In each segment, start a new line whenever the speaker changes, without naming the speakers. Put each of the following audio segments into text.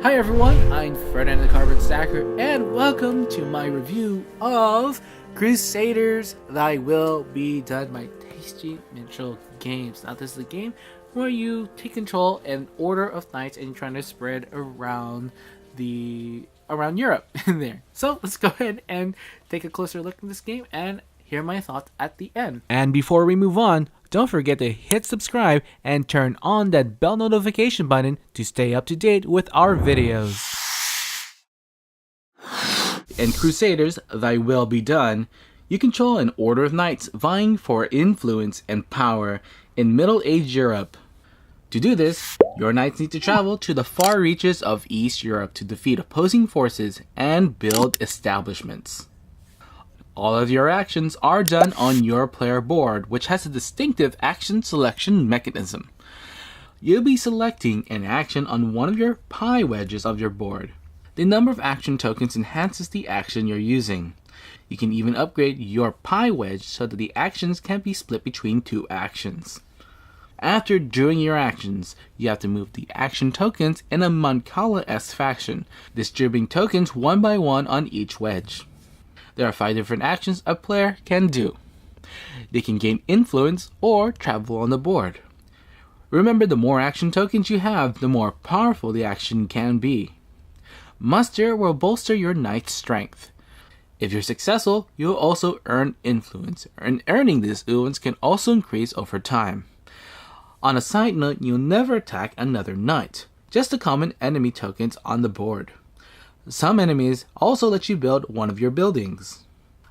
Hi everyone, I'm Ferdinand the Carpet Stacker, and welcome to my review of Crusaders Thy Will Be Done by Tasty Minstrel Games. Now this is a game where you take control and order of knights and you're trying to spread around Europe in there. So let's go ahead and take a closer look at this game and hear my thoughts at the end. And before we move on, don't forget to hit subscribe and turn on that bell notification button to stay up to date with our videos. In Crusaders Thy Will Be Done, you control an order of knights vying for influence and power in Middle-aged Europe. To do this, your knights need to travel to the far reaches of East Europe to defeat opposing forces and build establishments. All of your actions are done on your player board, which has a distinctive action selection mechanism. You'll be selecting an action on one of your pie wedges of your board. The number of action tokens enhances the action you're using. You can even upgrade your pie wedge so that the actions can be split between two actions. After doing your actions, you have to move the action tokens in a Mancala-esque fashion, distributing tokens one by one on each wedge. There are 5 different actions a player can do. They can gain influence or travel on the board. Remember, the more action tokens you have, the more powerful the action can be. Muster will bolster your knight's strength. If you're successful, you'll also earn influence, and earning this influence can also increase over time. On a side note, you'll never attack another knight, just the common enemy tokens on the board. Some enemies also let you build one of your buildings.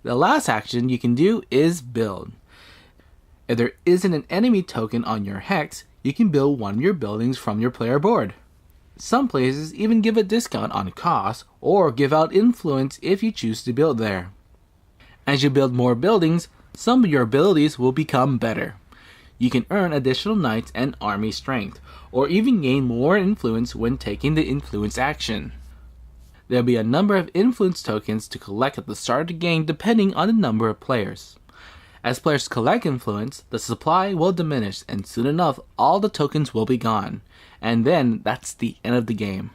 The last action you can do is build. If there isn't an enemy token on your hex, you can build one of your buildings from your player board. Some places even give a discount on cost or give out influence if you choose to build there. As you build more buildings, some of your abilities will become better. You can earn additional knights and army strength, or even gain more influence when taking the influence action. There'll be a number of influence tokens to collect at the start of the game depending on the number of players. As players collect influence, the supply will diminish and soon enough all the tokens will be gone, and then that's the end of the game.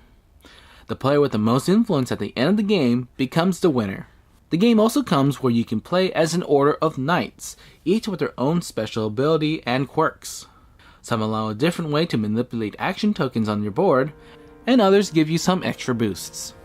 The player with the most influence at the end of the game becomes the winner. The game also comes where you can play as an order of knights, each with their own special ability and quirks. Some allow a different way to manipulate action tokens on your board, and others give you some extra boosts.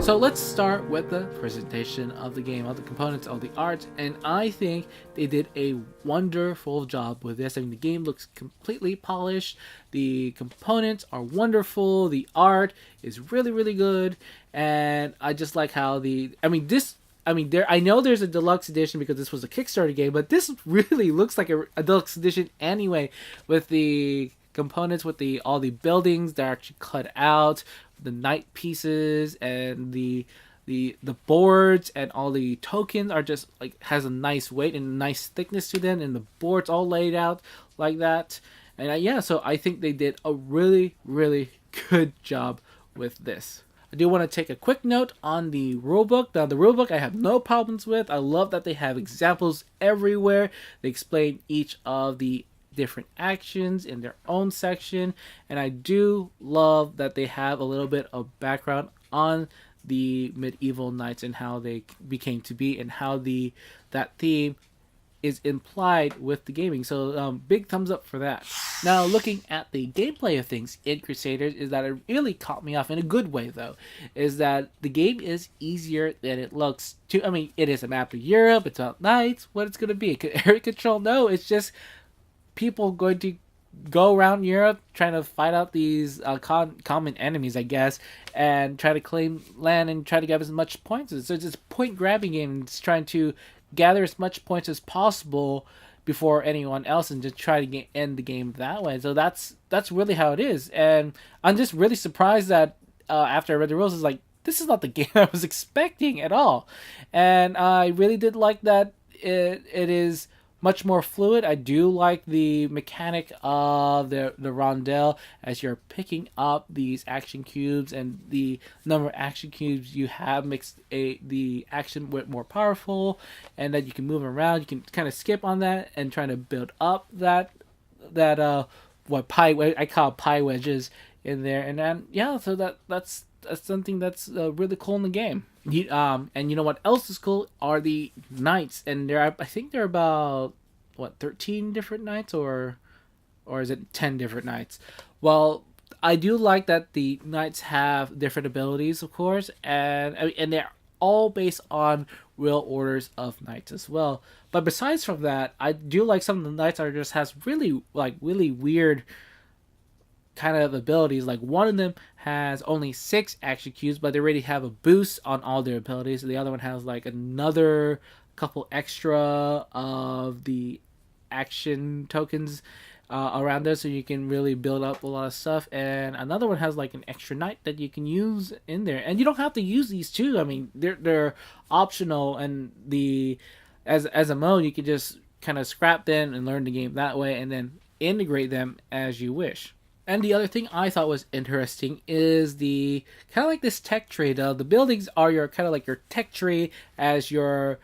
So let's start with the presentation of the game, all the components, all the art, and I think they did a wonderful job with this. I mean, the game looks completely polished, the components are wonderful, the art is really, really good, and I just like how I know there's a deluxe edition because this was a Kickstarter game, but this really looks like a deluxe edition anyway, with the components, with all the buildings that are actually cut out, the knight pieces, and the boards, and all the tokens are just like has a nice weight and a nice thickness to them, and the boards all laid out like that. And so I think they did a really, really good job with this. I do want to take a quick note on the rulebook. Now, the rulebook I have no problems with. I love that they have examples everywhere. They explain each of the different actions in their own section, and I do love that they have a little bit of background on the medieval knights and how they became to be, and how that theme is implied with the gaming. So big thumbs up for that. Now, looking at the gameplay of things in Crusaders, is that it really caught me off in a good way, though, is that the game is easier than it looks. It is a map of Europe, it's about knights. What it's going to be? Area control? No, it's just people going to go around Europe trying to fight out these common enemies, I guess, and try to claim land and try to get as much points. So it's just point grabbing game. It's trying to gather as much points as possible before anyone else, and just try to end the game that way. So that's really how it is. And I'm just really surprised that after I read the rules, it's like, this is not the game I was expecting at all. And I really did like that it is much more fluid. I do like the mechanic of the rondelle as you're picking up these action cubes, and the number of action cubes you have makes the action more powerful, and that you can move around. You can kind of skip on that and try to build up that that what pie I call pie wedges in there, and then yeah, so that's something that's really cool in the game. And you know what else is cool are the knights, and I think there are about what 13 different knights, or is it 10 different knights? Well, I do like that the knights have different abilities, of course, and they're all based on real orders of knights as well. But besides from that, I do like some of the knights are just has really weird kind of abilities. Like one of them has only 6 action cubes, but they already have a boost on all their abilities. The other one has like another couple extra of the action tokens around there, so you can really build up a lot of stuff. And another one has like an extra knight that you can use in there, and you don't have to use these two. I mean, they're optional, and as a mode you can just kind of scrap them and learn the game that way, and then integrate them as you wish. And the other thing I thought was interesting is the kind of like this tech tree. The buildings are your kind of like your tech tree as you're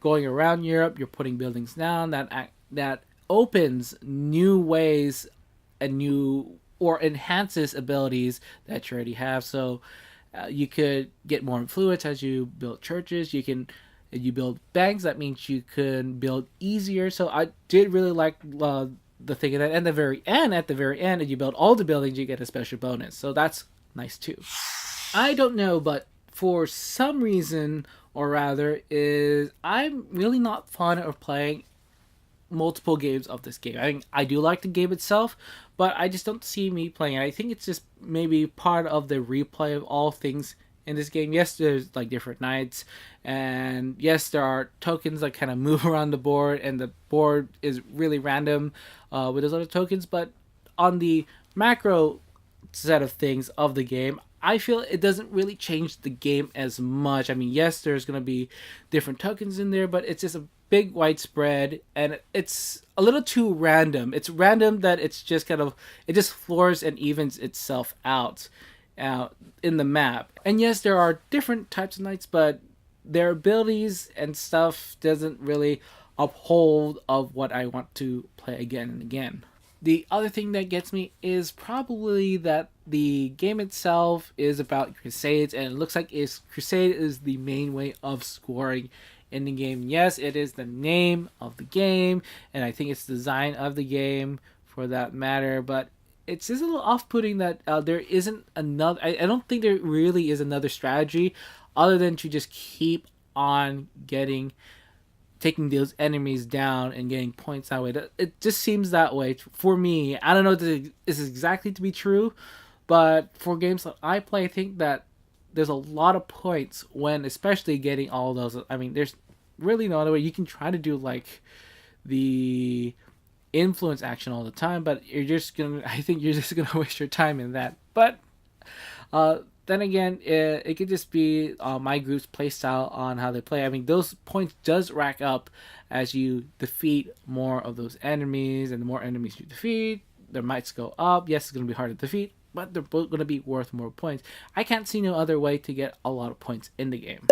going around Europe. You're putting buildings down that opens new ways and new or enhances abilities that you already have. So you could get more influence as you build churches. You build banks. That means you can build easier. So I did really like the thing of that. And at the very end, if you build all the buildings, you get a special bonus. So that's nice too. I don't know, but for some reason, or rather, is I'm really not fond of playing multiple games of this game. I think I do like the game itself, but I just don't see me playing it. I think it's just maybe part of the replay of all things in this game. Yes, there's like different knights, and yes, there are tokens that kind of move around the board, and the board is really random with those other tokens. But on the macro set of things of the game, I feel it doesn't really change the game as much. I mean, yes, there's going to be different tokens in there, but it's just a big widespread, and it's a little too random. It's random that it's just kind of, it just floors and evens itself out in the map. And yes, there are different types of knights, but their abilities and stuff doesn't really uphold of what I want to play again and again. The other thing that gets me is probably that the game itself is about crusades, and it looks like crusade is the main way of scoring in the game. Yes, it is the name of the game, and I think it's the design of the game for that matter, but it's just a little off-putting that there isn't another. I don't think there really is another strategy other than to just keep on taking those enemies down and getting points that way. It just seems that way for me. I don't know if this is exactly to be true, but for games that I play, I think that there's a lot of points when especially getting all those. I mean, there's really no other way. You can try to do like the influence action all the time, but I think you're just gonna waste your time in that. But then again, it could just be my group's playstyle on how they play. I mean, those points does rack up as you defeat more of those enemies, and the more enemies you defeat, their mights go up. Yes, it's going to be hard to defeat, but they're both going to be worth more points. I can't see no other way to get a lot of points in the game.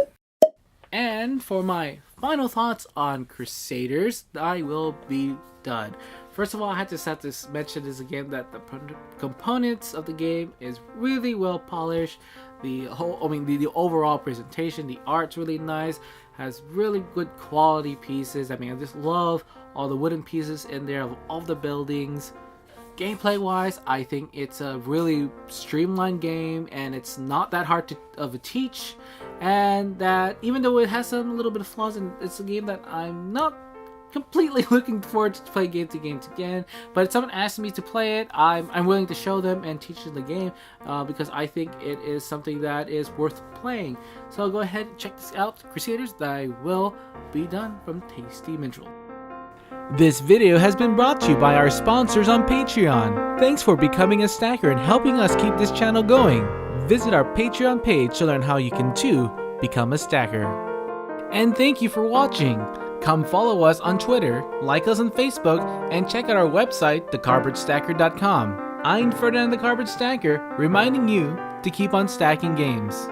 And for my final thoughts on Crusaders, I will be done. First of all, I had to mention this again, that the components of the game is really well polished. The overall presentation, the art's really nice, has really good quality pieces. I mean, I just love all the wooden pieces in there of all the buildings. Gameplay wise, I think it's a really streamlined game, and it's not that hard of a teach, and that even though it has some little bit of flaws, and it's a game that I'm not completely looking forward to play game to game again, but if someone asks me to play it, I'm willing to show them and teach them the game because I think it is something that is worth playing. So go ahead and check this out, Crusaders. I will be done from Tasty Minstrel. This video has been brought to you by our sponsors on Patreon. Thanks for becoming a stacker and helping us keep this channel going. Visit our Patreon page to learn how you can too become a stacker. And thank you for watching. Come follow us on Twitter, like us on Facebook, and check out our website, thecardboardstacker.com. I'm Ferdinand the Cardboard Stacker, reminding you to keep on stacking games.